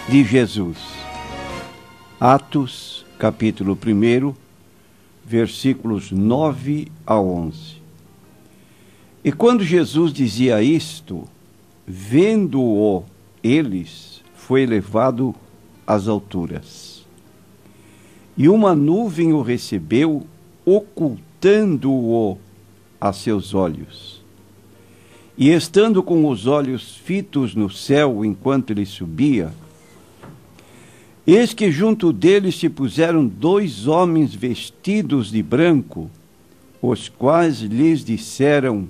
De Jesus. Atos, capítulo 1, versículos 9 a 11. E quando Jesus dizia isto, vendo-o eles, foi levado às alturas. E uma nuvem o recebeu, ocultando-o a seus olhos. E estando com os olhos fitos no céu enquanto ele subia, eis que junto dele se puseram 2 homens vestidos de branco, os quais lhes disseram: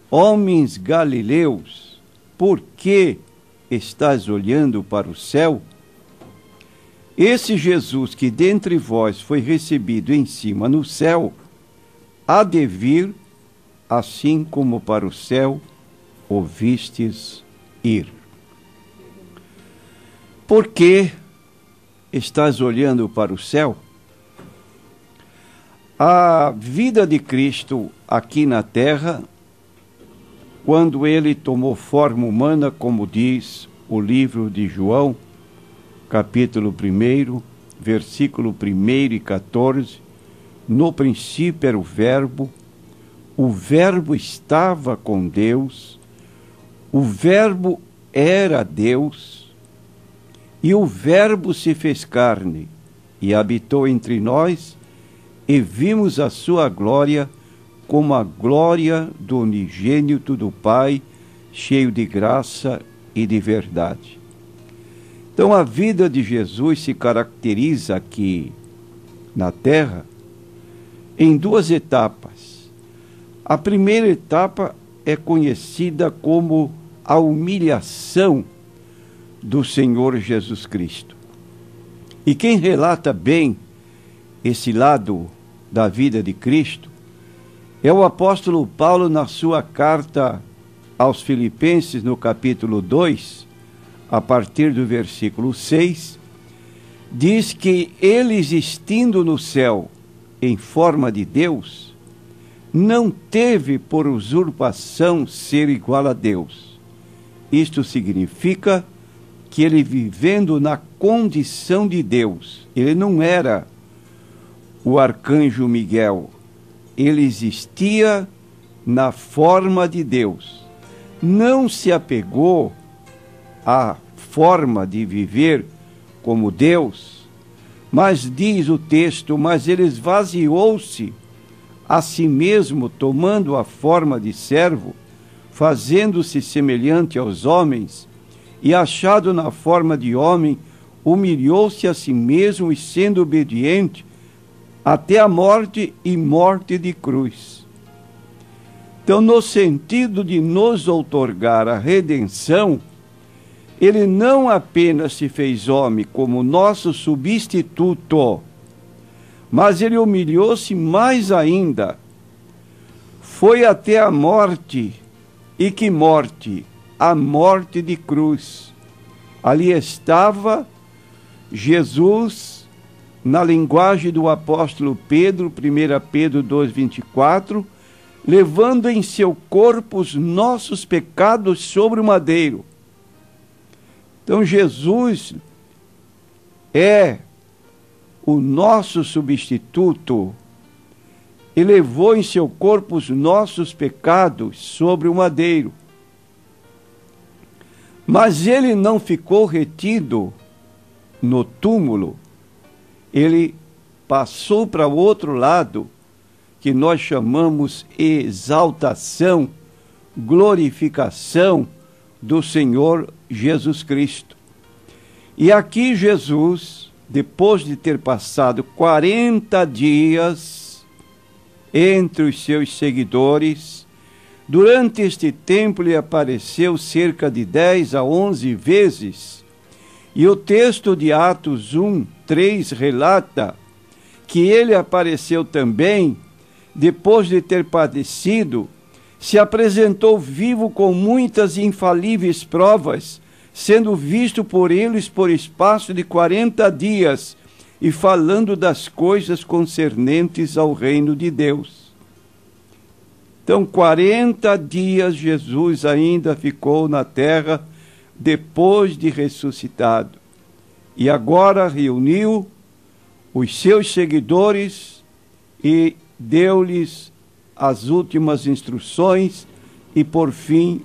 Homens galileus, por que estáis olhando para o céu? Esse Jesus que dentre vós foi recebido em cima no céu, há de vir, assim como para o céu o vistes ir. Por que estás olhando para o céu? A vida de Cristo aqui na terra, quando ele tomou forma humana, como diz o livro de João, capítulo 1, versículo 1 e 14, no princípio era o Verbo estava com Deus, o Verbo era Deus, e o Verbo se fez carne e habitou entre nós, e vimos a sua glória como a glória do unigênito do Pai, cheio de graça e de verdade. Então a vida de Jesus se caracteriza aqui na terra em 2 etapas. A primeira etapa é conhecida como a humilhação do Senhor Jesus Cristo. E quem relata bem esse lado da vida de Cristo é o apóstolo Paulo na sua carta aos Filipenses, no capítulo 2, a partir do versículo 6, diz que ele, existindo no céu em forma de Deus, não teve por usurpação ser igual a Deus. Isto significa que ele, vivendo na condição de Deus, ele não era o arcanjo Miguel, ele existia na forma de Deus. Não se apegou à forma de viver como Deus, mas diz o texto, mas ele esvaziou-se a si mesmo, tomando a forma de servo, fazendo-se semelhante aos homens, e achado na forma de homem, humilhou-se a si mesmo, e sendo obediente até a morte e morte de cruz. Então, no sentido de nos outorgar a redenção, ele não apenas se fez homem como nosso substituto, mas ele humilhou-se mais ainda, foi até a morte. E que morte? A morte de cruz. Ali estava Jesus, na linguagem do apóstolo Pedro, 1 Pedro 2,24, levando em seu corpo os nossos pecados sobre o madeiro. Então Jesus é o nosso substituto, e levou em seu corpo os nossos pecados sobre o madeiro. Mas ele não ficou retido no túmulo, ele passou para o outro lado, que nós chamamos exaltação, glorificação do Senhor Jesus Cristo. E aqui Jesus, depois de ter passado 40 dias entre os seus seguidores, durante este tempo lhe apareceu cerca de 10 a 11 vezes, e o texto de Atos 1:3 relata que ele apareceu também, depois de ter padecido, se apresentou vivo com muitas e infalíveis provas, sendo visto por eles por espaço de 40 dias, e falando das coisas concernentes ao reino de Deus. Então, 40 dias Jesus ainda ficou na terra, depois de ressuscitado. E agora reuniu os seus seguidores e deu-lhes as últimas instruções e, por fim,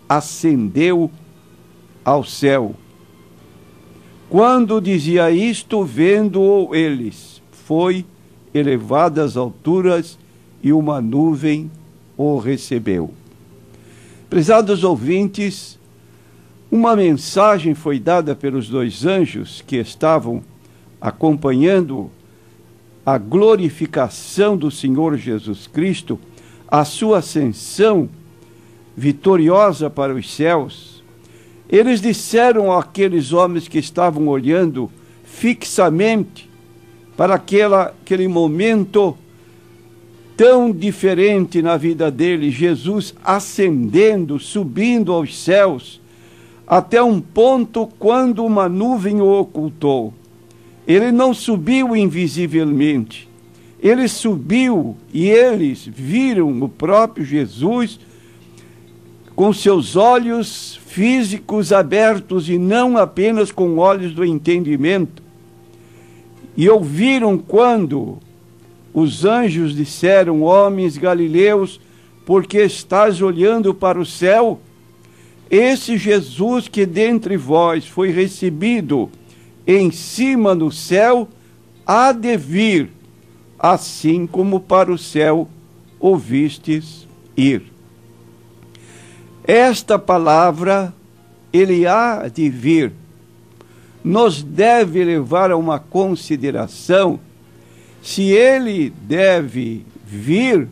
ascendeu ao céu. Quando dizia isto, vendo-o eles, foi elevado às alturas e uma nuvem o recebeu. Prezados ouvintes, uma mensagem foi dada pelos dois anjos que estavam acompanhando a glorificação do Senhor Jesus Cristo, a sua ascensão vitoriosa para os céus. Eles disseram àqueles homens que estavam olhando fixamente para aquele momento tão diferente na vida dele, Jesus ascendendo, subindo aos céus, até um ponto quando uma nuvem o ocultou. Ele não subiu invisivelmente, ele subiu e eles viram o próprio Jesus com seus olhos físicos abertos e não apenas com olhos do entendimento. E ouviram quando os anjos disseram: homens galileus, por que estáis olhando para o céu? Esse Jesus que dentre vós foi recebido em cima no céu, há de vir, assim como para o céu o vistes ir. Esta palavra, ele há de vir, nos deve levar a uma consideração se ele deve vir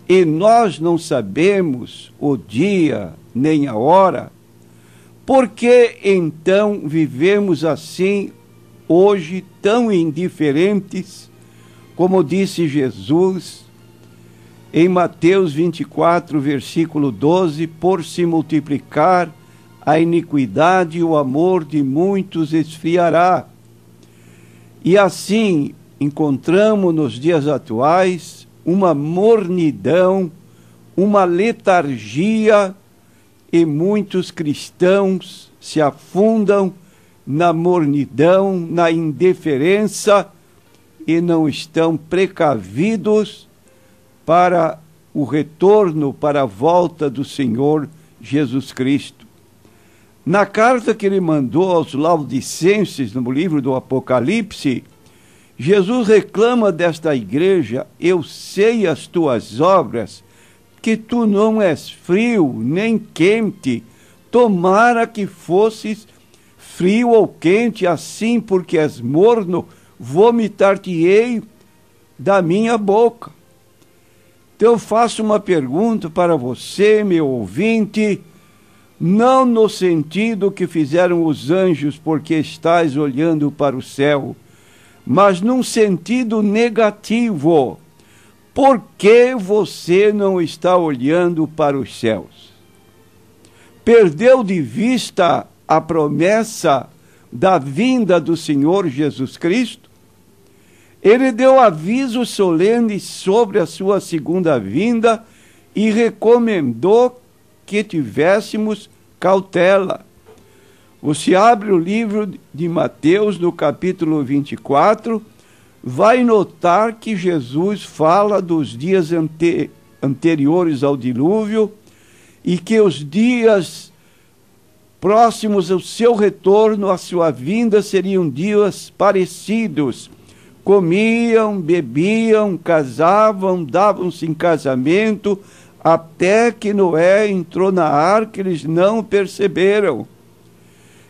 e nós não sabemos o dia nem a hora. Por que então vivemos assim hoje, tão indiferentes, como disse Jesus em Mateus 24, versículo 12, por se multiplicar a iniquidade e o amor de muitos esfriará. E assim encontramos nos dias atuais uma mornidão, uma letargia, e muitos cristãos se afundam na mornidão, na indiferença e não estão precavidos para o retorno, para a volta do Senhor Jesus Cristo. Na carta que ele mandou aos Laodicenses, no livro do Apocalipse, Jesus reclama desta igreja: eu sei as tuas obras, que tu não és frio nem quente, tomara que fosses frio ou quente, assim porque és morno, vomitar-te-ei da minha boca. Então eu faço uma pergunta para você, meu ouvinte, não no sentido que fizeram os anjos, porque estás olhando para o céu, mas num sentido negativo. Por que você não está olhando para os céus? Perdeu de vista a promessa da vinda do Senhor Jesus Cristo? Ele deu aviso solene sobre a sua segunda vinda e recomendou que tivéssemos cautela. Você abre o livro de Mateus, no capítulo 24, vai notar que Jesus fala dos dias anteriores ao dilúvio e que os dias próximos ao seu retorno, à sua vinda, seriam dias parecidos. Comiam, bebiam, casavam, davam-se em casamento, até que Noé entrou na arca, eles não perceberam.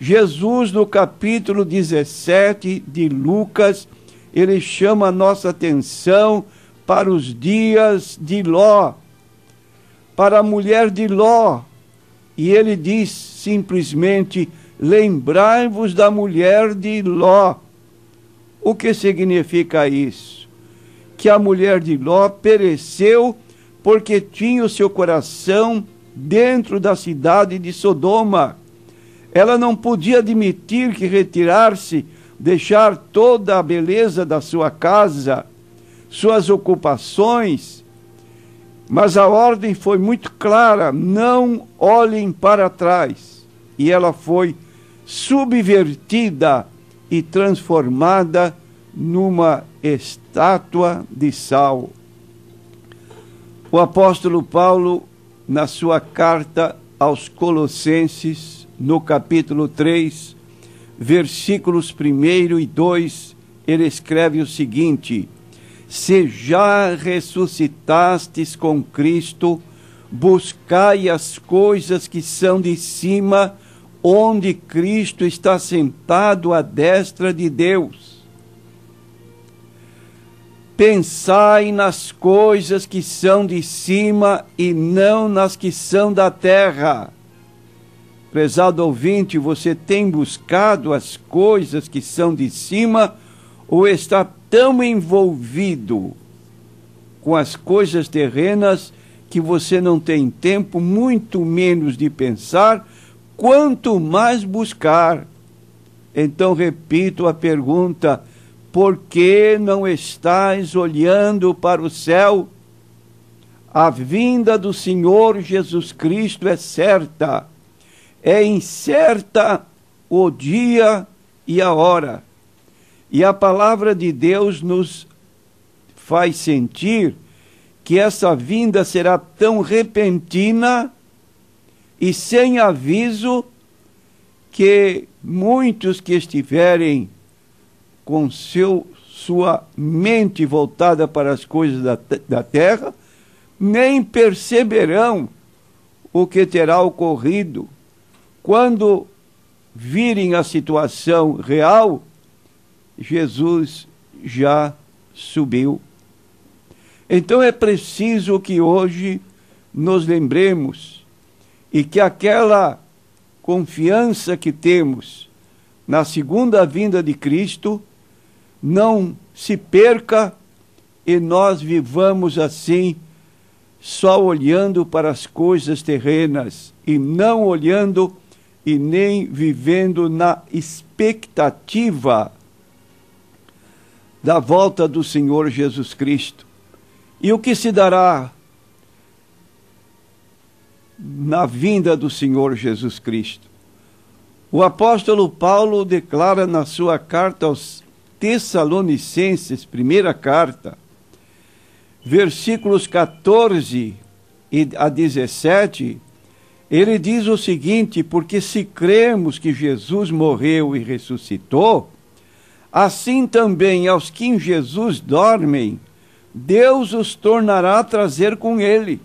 Jesus, no capítulo 17 de Lucas, ele chama a nossa atenção para os dias de Ló, para a mulher de Ló. E ele diz simplesmente: lembrai-vos da mulher de Ló. O que significa isso? Que a mulher de Ló pereceu porque tinha o seu coração dentro da cidade de Sodoma. Ela não podia admitir que retirar-se, deixar toda a beleza da sua casa, suas ocupações, mas a ordem foi muito clara: não olhem para trás. e ela foi subvertida e transformada numa estátua de sal. O apóstolo Paulo, na sua carta aos Colossenses, no capítulo 3, versículos 1 e 2, ele escreve o seguinte: se já ressuscitastes com Cristo, buscai as coisas que são de cima, onde Cristo está sentado à destra de Deus. Pensai nas coisas que são de cima e não nas que são da terra. Prezado ouvinte, você tem buscado as coisas que são de cima ou está tão envolvido com as coisas terrenas que você não tem tempo, muito menos de pensar, quanto mais buscar? Então repito a pergunta: por que não estais olhando para o céu? A vinda do Senhor Jesus Cristo é certa. É incerta o dia e a hora. E a palavra de Deus nos faz sentir que essa vinda será tão repentina e sem aviso que muitos que estiverem com sua mente voltada para as coisas da terra nem perceberão o que terá ocorrido. Quando virem a situação real, Jesus já subiu. Então é preciso que hoje nos lembremos e que aquela confiança que temos na segunda vinda de Cristo não se perca e nós vivamos assim, só olhando para as coisas terrenas e não olhando e nem vivendo na expectativa da volta do Senhor Jesus Cristo. E o que se dará na vinda do Senhor Jesus Cristo? O apóstolo Paulo declara na sua carta aos Tessalonicenses, primeira carta, versículos 14 a 17, ele diz o seguinte: porque se cremos que Jesus morreu e ressuscitou, assim também aos que em Jesus dormem, Deus os tornará a trazer com ele.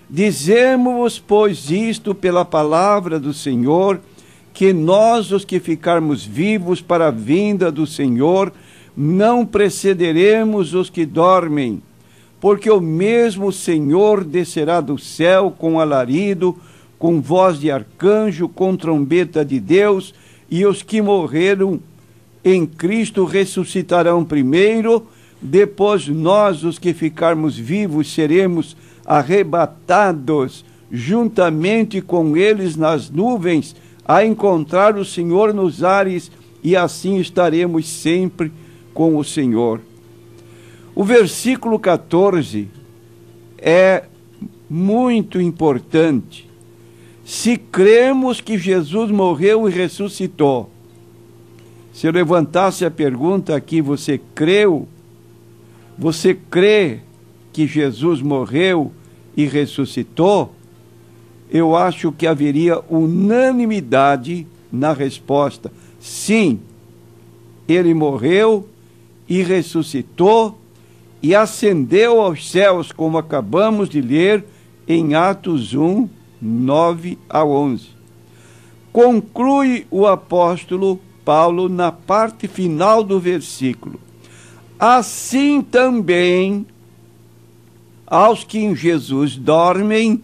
Dizemos-vos, pois, isto pela palavra do Senhor, que nós, os que ficarmos vivos para a vinda do Senhor, não precederemos os que dormem, porque o mesmo Senhor descerá do céu com alarido, com voz de arcanjo, com trombeta de Deus, e os que morreram em Cristo ressuscitarão primeiro. Depois nós, os que ficarmos vivos, seremos arrebatados juntamente com eles nas nuvens, a encontrar o Senhor nos ares, e assim estaremos sempre com o Senhor. O versículo 14 é muito importante. Se cremos que Jesus morreu e ressuscitou. Se eu levantasse a pergunta aqui, você creu? Você crê que Jesus morreu e ressuscitou? Eu acho que haveria unanimidade na resposta. Sim, ele morreu e ressuscitou e ascendeu aos céus, como acabamos de ler em Atos 1, 9 a 11. Conclui o apóstolo Paulo na parte final do versículo: assim também, aos que em Jesus dormem,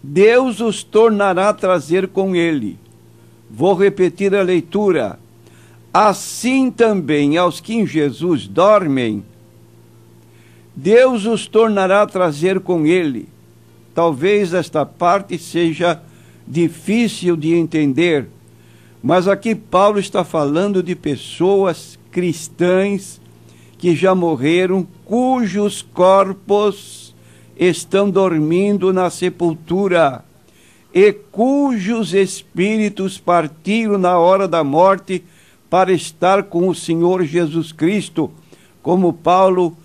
Deus os tornará a trazer com ele. Vou repetir a leitura. Assim também, aos que em Jesus dormem, Deus os tornará a trazer com ele. Talvez esta parte seja difícil de entender, mas aqui Paulo está falando de pessoas cristãs que já morreram, cujos corpos estão dormindo na sepultura. e cujos espíritos partiram na hora da morte para estar com o Senhor Jesus Cristo, como Paulo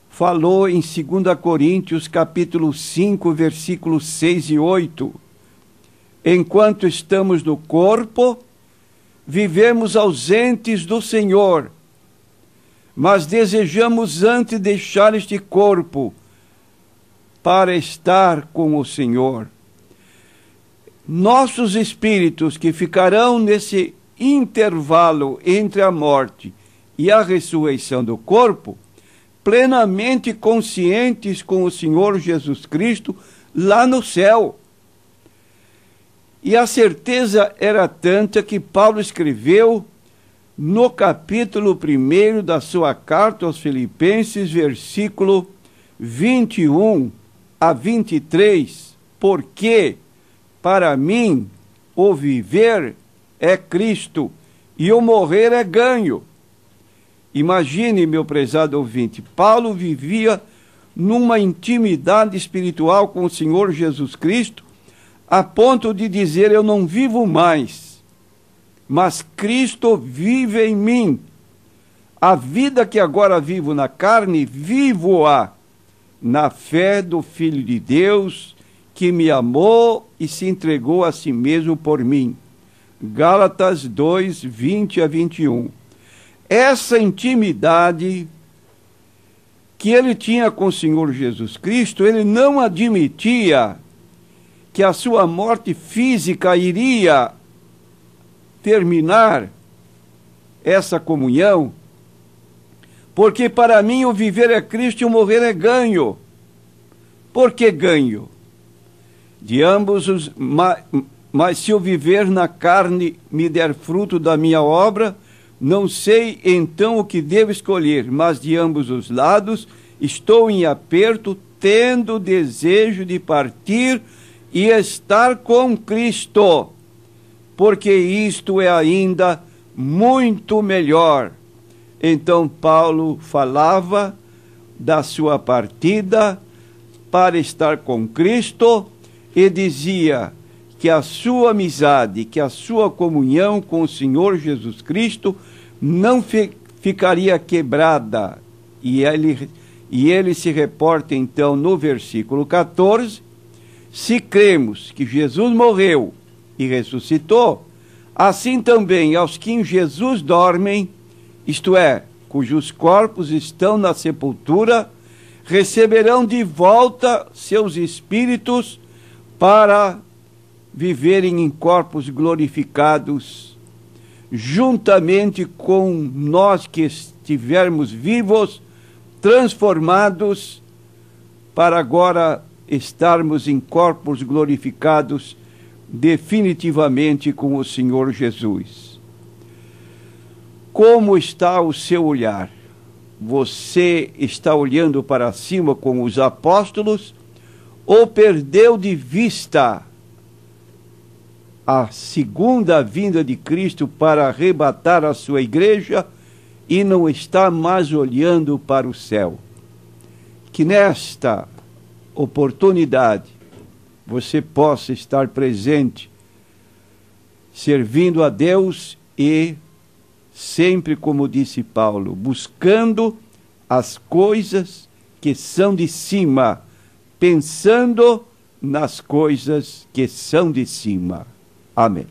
falou em 2 Coríntios, capítulo 5, versículos 6 e 8. Enquanto estamos no corpo, vivemos ausentes do Senhor, mas desejamos antes deixar este corpo para estar com o Senhor. Nossos espíritos que ficarão nesse intervalo entre a morte e a ressurreição do corpo, plenamente conscientes com o Senhor Jesus Cristo lá no céu. E a certeza era tanta que Paulo escreveu no capítulo 1 da sua carta aos Filipenses, versículo 21 a 23, porque para mim o viver é Cristo e o morrer é ganho. Imagine, meu prezado ouvinte, Paulo vivia numa intimidade espiritual com o Senhor Jesus Cristo, a ponto de dizer: eu não vivo mais, mas Cristo vive em mim. A vida que agora vivo na carne, vivo-a na fé do Filho de Deus, que me amou e se entregou a si mesmo por mim. Gálatas 2, 20 a 21. Essa intimidade que ele tinha com o Senhor Jesus Cristo, ele não admitia que a sua morte física iria terminar essa comunhão, porque para mim o viver é Cristo e o morrer é ganho. Por que ganho? De ambos os... Mas se o viver na carne me der fruto da minha obra, não sei então o que devo escolher, mas de ambos os lados estou em aperto, tendo desejo de partir e estar com Cristo, porque isto é ainda muito melhor. Então Paulo falava da sua partida para estar com Cristo e dizia que a sua amizade, que a sua comunhão com o Senhor Jesus Cristo não ficaria quebrada. E ele se reporta então no versículo 14, se cremos que Jesus morreu e ressuscitou, assim também aos que em Jesus dormem, isto é, cujos corpos estão na sepultura, receberão de volta seus espíritos para viverem em corpos glorificados, juntamente com nós que estivermos vivos, transformados, para agora estarmos em corpos glorificados definitivamente com o Senhor Jesus. Como está o seu olhar? Você está olhando para cima como os apóstolos ou perdeu de vista a segunda vinda de Cristo para arrebatar a sua igreja e não está mais olhando para o céu? Que nesta oportunidade você possa estar presente, servindo a Deus e sempre, como disse Paulo, buscando as coisas que são de cima, pensando nas coisas que são de cima. Amém.